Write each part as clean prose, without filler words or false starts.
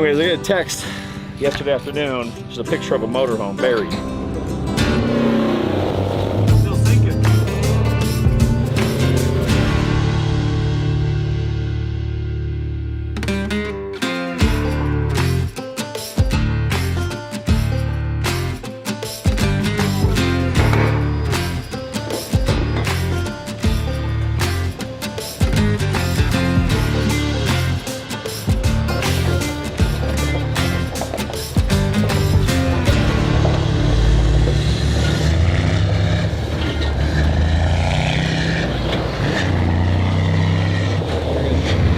anyways, I got a text yesterday afternoon. Just a picture of a motorhome buried. Still sinking.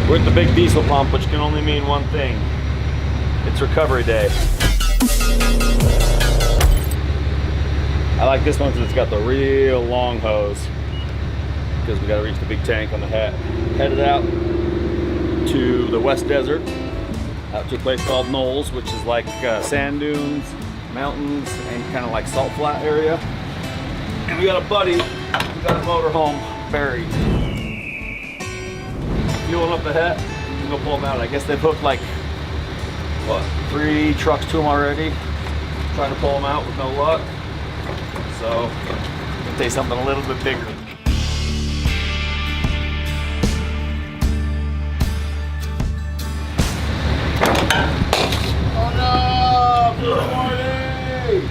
We're at the big diesel pump, which can only mean one thing. It's recovery day. I like this one because it's got the real long hose, because we got to reach the big tank on the head. Headed out to the West Desert, out to a place called Knolls, which is like sand dunes, mountains, and kind of like salt flat area. And we got a buddy, we got a motorhome buried. Fueling up the het, I'm gonna pull them out. I guess they've hooked like, what, 3 trucks to them already. Trying to pull them out with no luck. So, I'll take something a little bit bigger. Oh no! Good morning!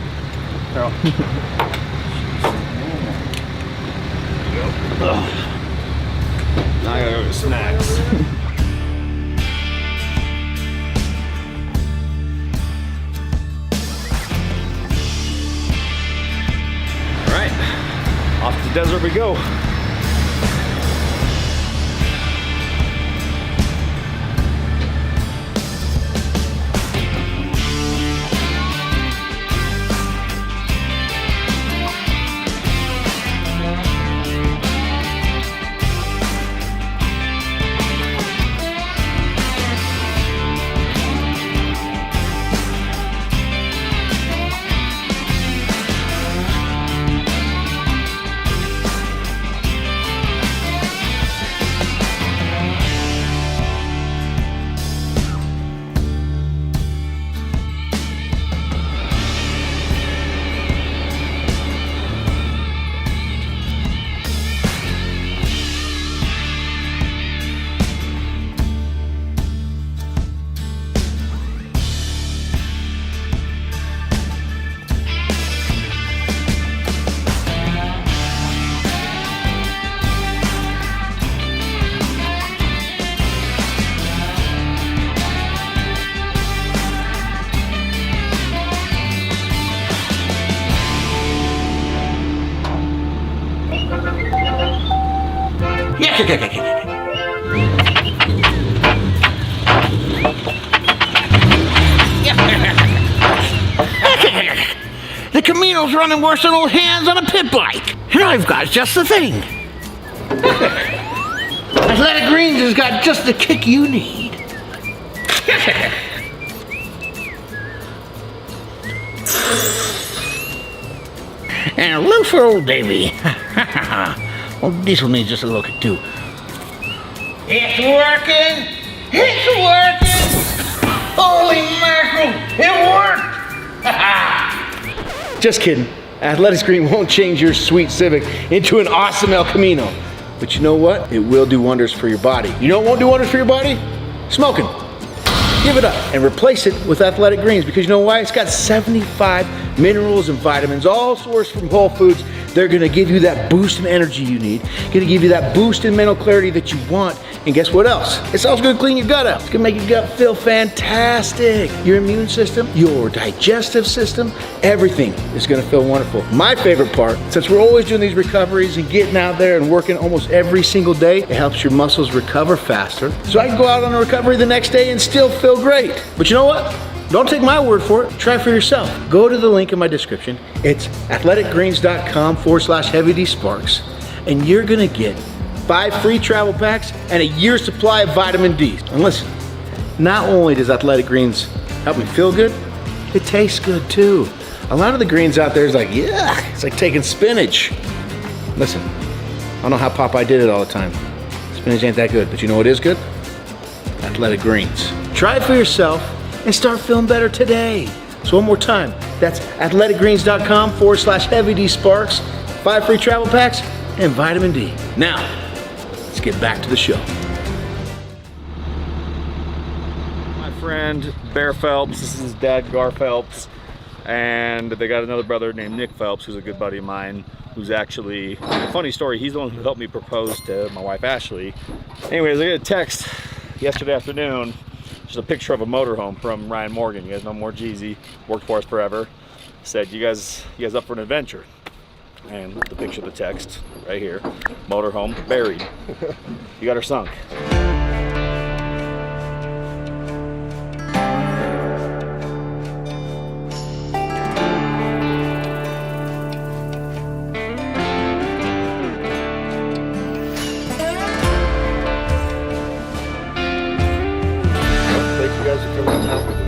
Now I gotta go to snacks. Alright, off to the desert we go. The Camino's running worse than old hands on a pit bike. And I've got just the thing. Athletic Greens has got just the kick you need. And a little for old Davy. Old Diesel needs just a look at too. It's working! It's working! Holy mackerel! It worked! Just kidding. Athletic Green won't change your sweet Civic into an awesome El Camino. But you know what? It will do wonders for your body. You know what won't do wonders for your body? Smoking. Give it up and replace it with Athletic Greens, because you know why? It's got 75 minerals and vitamins, all sourced from Whole Foods. They're gonna give you that boost in energy you need, gonna give you that boost in mental clarity that you want, and guess what else? It's also gonna clean your gut out. It's gonna make your gut feel fantastic. Your immune system, your digestive system, everything is gonna feel wonderful. My favorite part, since we're always doing these recoveries and getting out there and working almost every single day, it helps your muscles recover faster. So I can go out on a recovery the next day and still feel great. But you know what? Don't take my word for it. Try for yourself. Go to the link in my description. It's athleticgreens.com/heavy-d-sparks, and you're gonna get 5 free travel packs and a year's supply of vitamin D. And listen, not only does Athletic Greens help me feel good, it tastes good too. A lot of the greens out there is like, yeah, it's like taking spinach. Listen, I don't know how Popeye did it all the time. Spinach ain't that good, but you know what is good? Athletic Greens. Try it for yourself and start feeling better today. So one more time, that's athleticgreens.com/Heavy D Sparks, 5 free travel packs, and vitamin D. Now, let's get back to the show. My friend Bear Phelps, this is his dad Gar Phelps, and they got another brother named Nick Phelps, who's a good buddy of mine, who's actually, a funny story, he's the one who helped me propose to my wife Ashley. Anyways, I got a text yesterday afternoon, just a picture of a motorhome from Ryan Morgan. You guys know more Jeezy, worked for us forever. Said, you guys up for an adventure? And the picture of the text right here, motorhome buried. You got her sunk.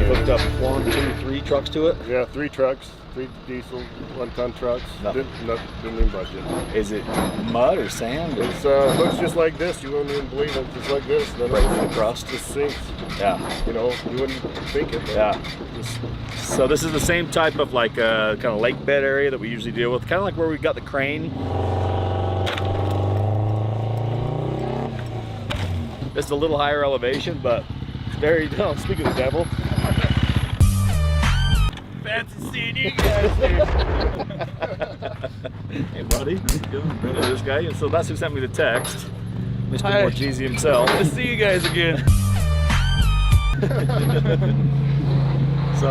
Hooked up 1, 2, 3 trucks to it? Yeah, 3 trucks, 3 diesel, 1-ton trucks. Didn't even budget. Is it mud or sand? Or? It looks just like this. You wouldn't even believe it. Just like this. Then Right through the crust? Just sinks. Yeah. You know, you wouldn't think it. But Yeah. Just, So this is the same type of like kind of lake bed area that we usually deal with. Kind of like where we got the crane. This is a little higher elevation, but very, oh, speak of the devil. Fancy seeing you guys here. Hey buddy, how you doing? Brother, this guy. And so that's who sent me the text. Mr. Hi. Morjeezy himself. Good to see you guys again. So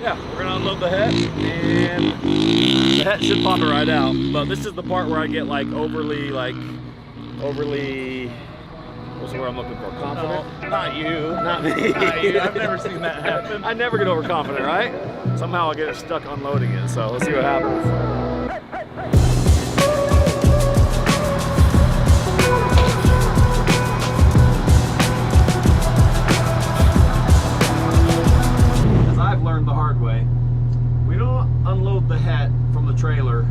yeah, we're gonna unload the het, and the het should pop it right out. But this is the part where I get like overly, what's the word I'm looking for? Confident? No, not you. Not me. Not you. I've never seen that happen. I never get overconfident, right? Somehow I'll get stuck unloading it. So let's see what happens. As I've learned the hard way, we don't unload the het from the trailer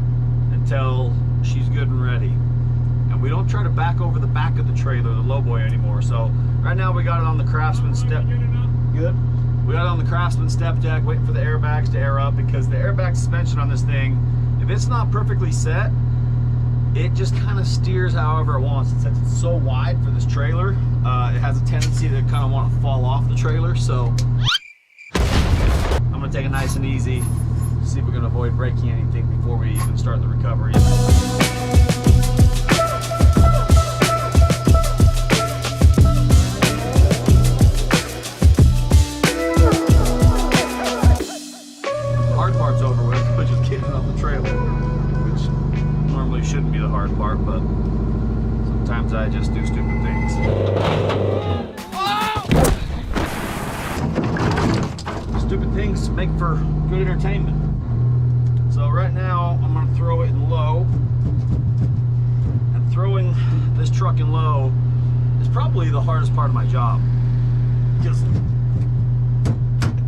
until she's good and ready. And we don't try to back over the back of the trailer, the lowboy, anymore. So right now we got it on the Craftsman step. Good. We got it on the Craftsman step deck, waiting for the airbags to air up, because the airbag suspension on this thing, if it's not perfectly set, it just kind of steers however it wants. And since it's so wide for this trailer, it has a tendency to kind of want to fall off the trailer. So I'm gonna take it nice and easy, see if we can avoid breaking anything before we even start the recovery. Hard part's over with, but just getting it off the trailer, which normally shouldn't be the hard part, but sometimes I just do stupid things. Stupid things make for good entertainment. So right now I'm gonna throw it in low, and throwing this truck in low is probably the hardest part of my job, because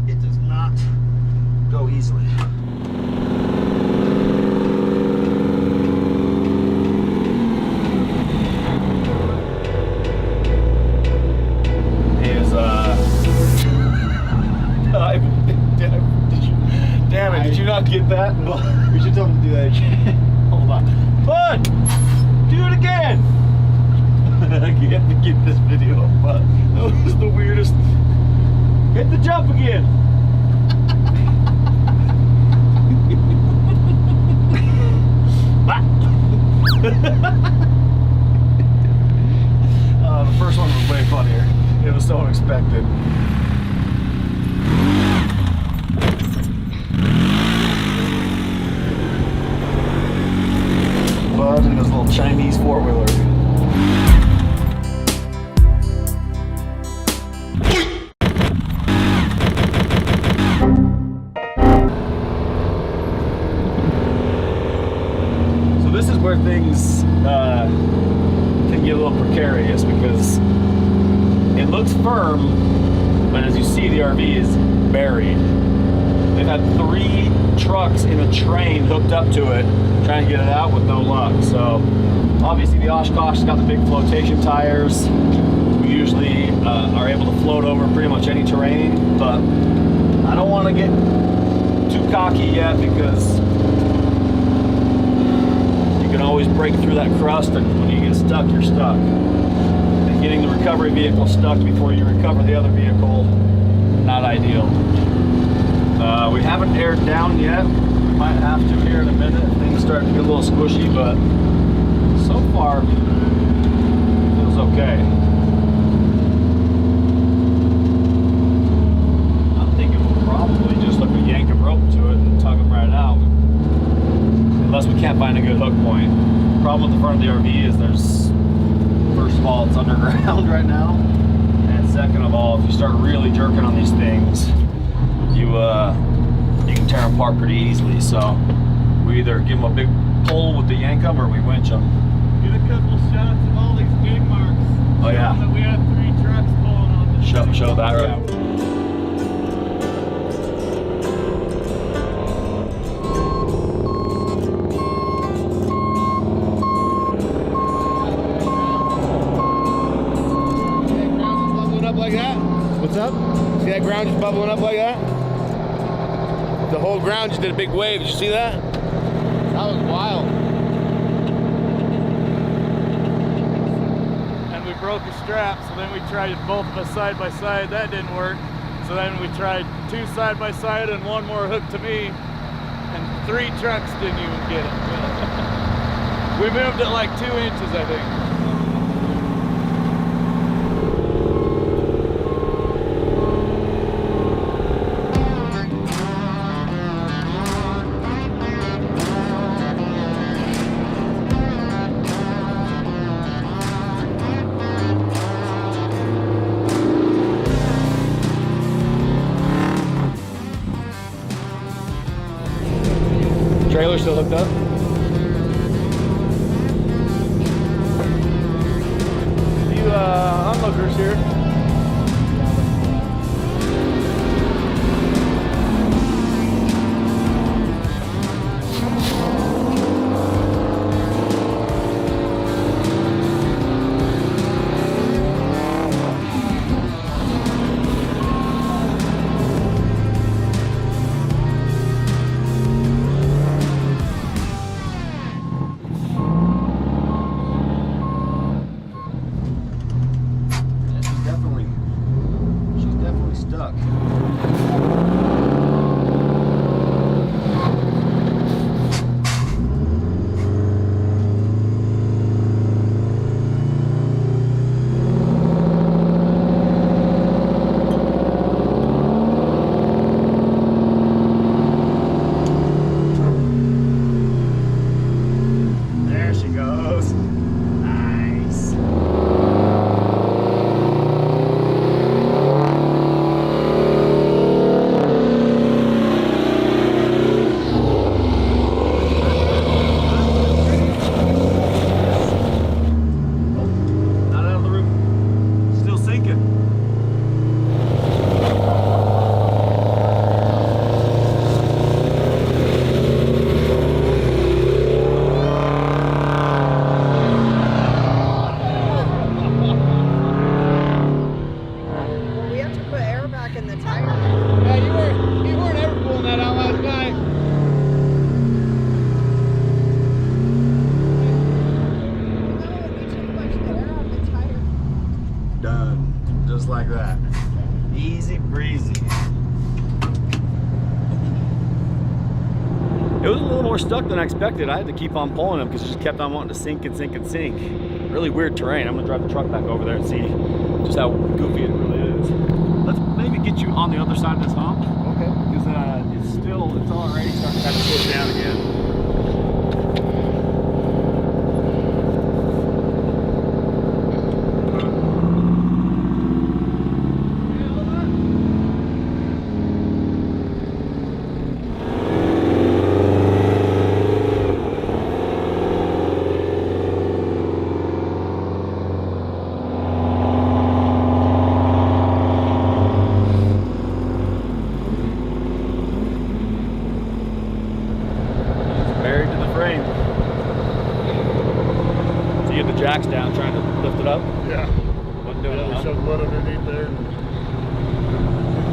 it does not go easily. Did you not get that? we should tell them to do that again. Hold on. Bud! Do it again! I have to get this video up, bud. That was the weirdest. Hit the jump again! The first one was way funnier. It was so unexpected. Bud and this little Chinese four-wheeler. So this is where things can get a little precarious, because it looks firm, but as you see, the RV is buried. They've had 3 trucks in a train hooked up to it, trying to get it out with no luck. So obviously the Oshkosh's got the big flotation tires. We usually are able to float over pretty much any terrain, but I don't want to get too cocky yet because you can always break through that crust, and when you get stuck, you're stuck. And getting the recovery vehicle stuck before you recover the other vehicle, not ideal. We haven't aired down yet. We might have to here in a minute. Things start to get a little squishy, but so far it feels okay. I'm thinking we'll probably just look to yank a rope to it and tug them right out, unless we can't find a good hook point. The problem with the front of the RV is there's, first of all, it's underground right now, and second of all, if you start really jerking on these things, you can tear them apart pretty easily. So we either give them a big pull with the yank them, or we winch them. Get a couple shots of all these big marks. Oh yeah. That we had 3 trucks pulling on the Show that right. What's up? See that ground just bubbling up like that? The whole ground just did a big wave. Did you see that? That was wild. And we broke a strap, so then we tried both of us side by side. That didn't work. So then we tried 2 side by side and 1 more hook to me. And 3 trucks didn't even get it. We moved it like 2 inches, I think. Trailer still hooked up? Few onlookers here. She's definitely stuck. There she goes. Nice. Not out of the roof. Still sinking. Well, we have to put air back in the tire. Yeah, you weren't ever pulling that out last night. No, we took much air out of the tire. Done. Just like that. Easy breezy. It was a little more stuck than I expected. I had to keep on pulling them because it just kept on wanting to sink and sink and sink. Really weird terrain. I'm gonna drive the truck back over there and see just how goofy it really is. Let's maybe get you on the other side of this hump. Okay. Because it's already starting to kind of slow down again. Buried to the frame. So you get the jacks down trying to lift it up? Yeah. Wasn't doing it, huh? mud underneath there.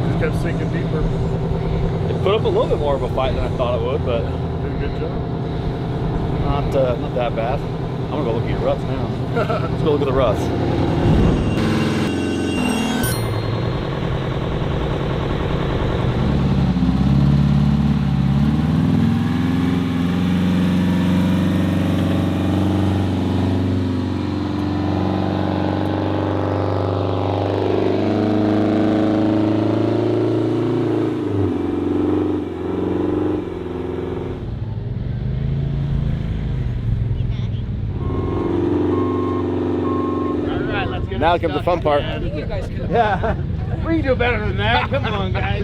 Just kept sinking deeper. It put up a little bit more of a fight than I thought it would, but Did a good job. not that bad. I'm gonna go look at your ruts now. Let's go look at the ruts. Now comes the fun part. Yeah. We can do better than that. Come on, guys.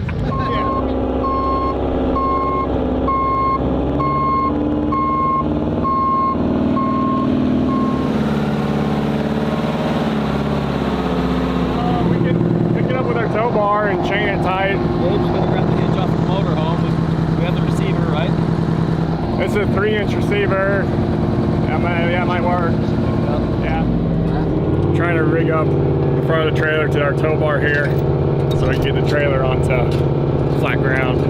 We can pick it up with our tow bar and chain it tight. Yeah, just gonna grab the hinge off the motor home. We have the receiver, right? It's a 3-inch receiver. That might work. Yeah. Trying to rig up the front of the trailer to our tow bar here so we can get the trailer onto flat ground.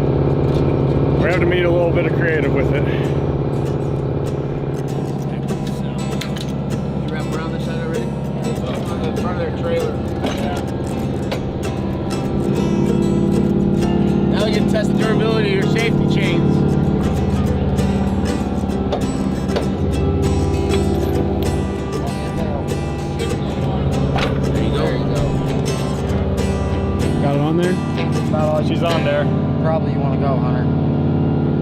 We have to meet a little bit of creative with it. You wrap around this side already? On the front of their trailer. Now we can test the durability of your safety chains. Got it on there? She's on there. Probably you want to go, Hunter.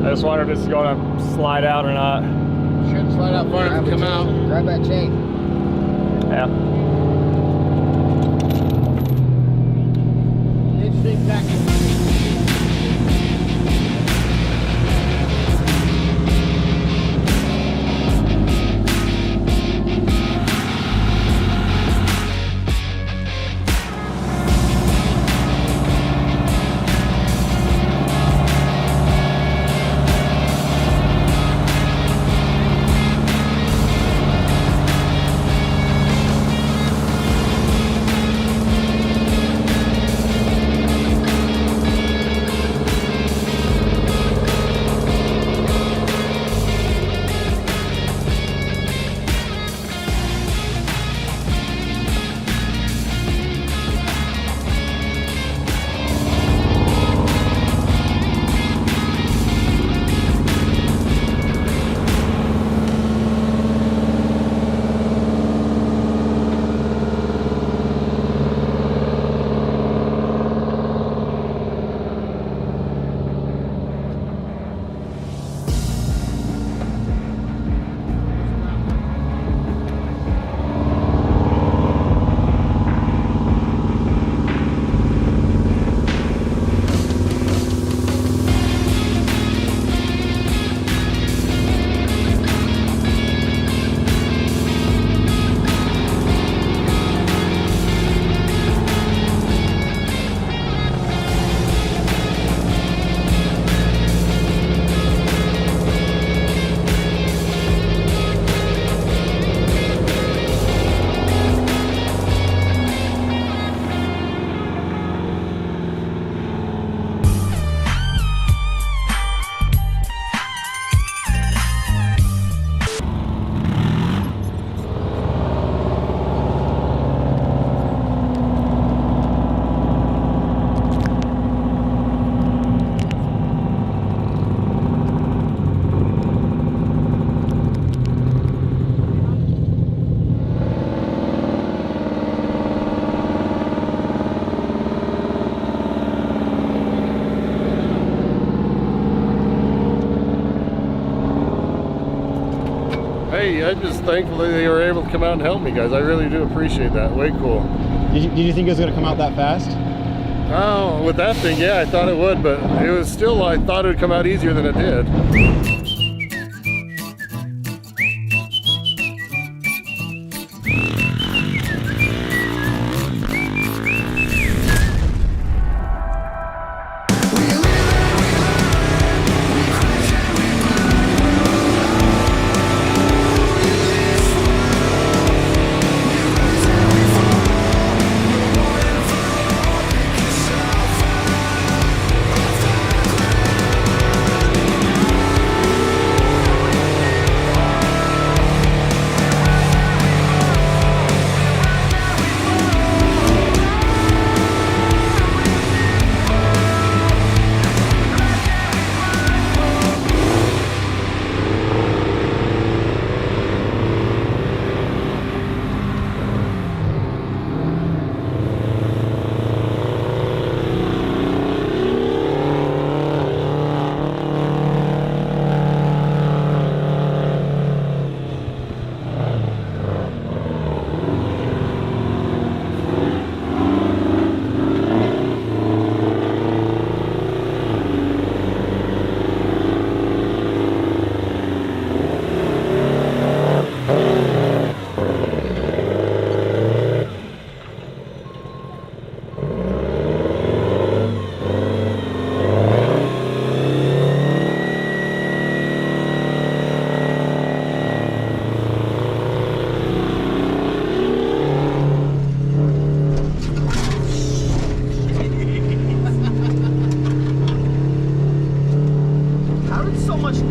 I just wondered if it's going to slide out or not. Shouldn't slide out far enough to come out. Grab that chain. Yeah. Interesting package. Hey, I'm just thankful that they were able to come out and help me, guys. I really do appreciate that. Way cool. Did you think it was going to come out that fast? Oh, with that thing, yeah, I thought it would, but it was still, I thought it would come out easier than it did.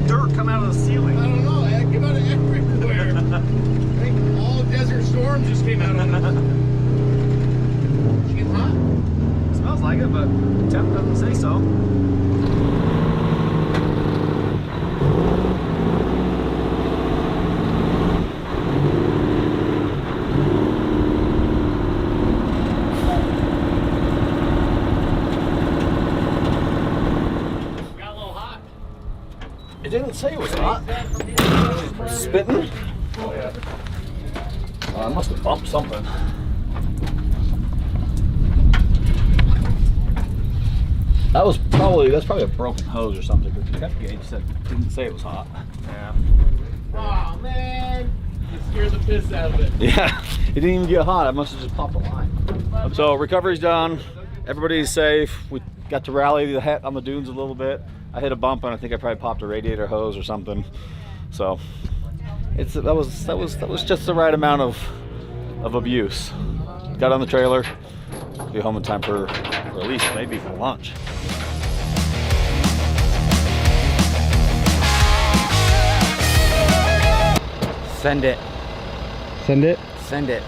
dirt come out of the ceiling? I don't know, it came out of everywhere. I think all Desert Storm just came out of it. It's getting hot. Smells like it, but temp doesn't say so. It didn't say it was hot. Spitting? I must have bumped something. That's probably a broken hose or something, but the temp gauge didn't say it was hot. Yeah. Oh man. You scared the piss out of it. Yeah, it didn't even get hot. I must have just popped a line. So recovery's done. Everybody's safe. We got to rally the head on the dunes a little bit. I hit a bump and I think I probably popped a radiator hose or something. So that was just the right amount of abuse. Got on the trailer. Be home in time for at least maybe for lunch. Send it. Send it. Send it.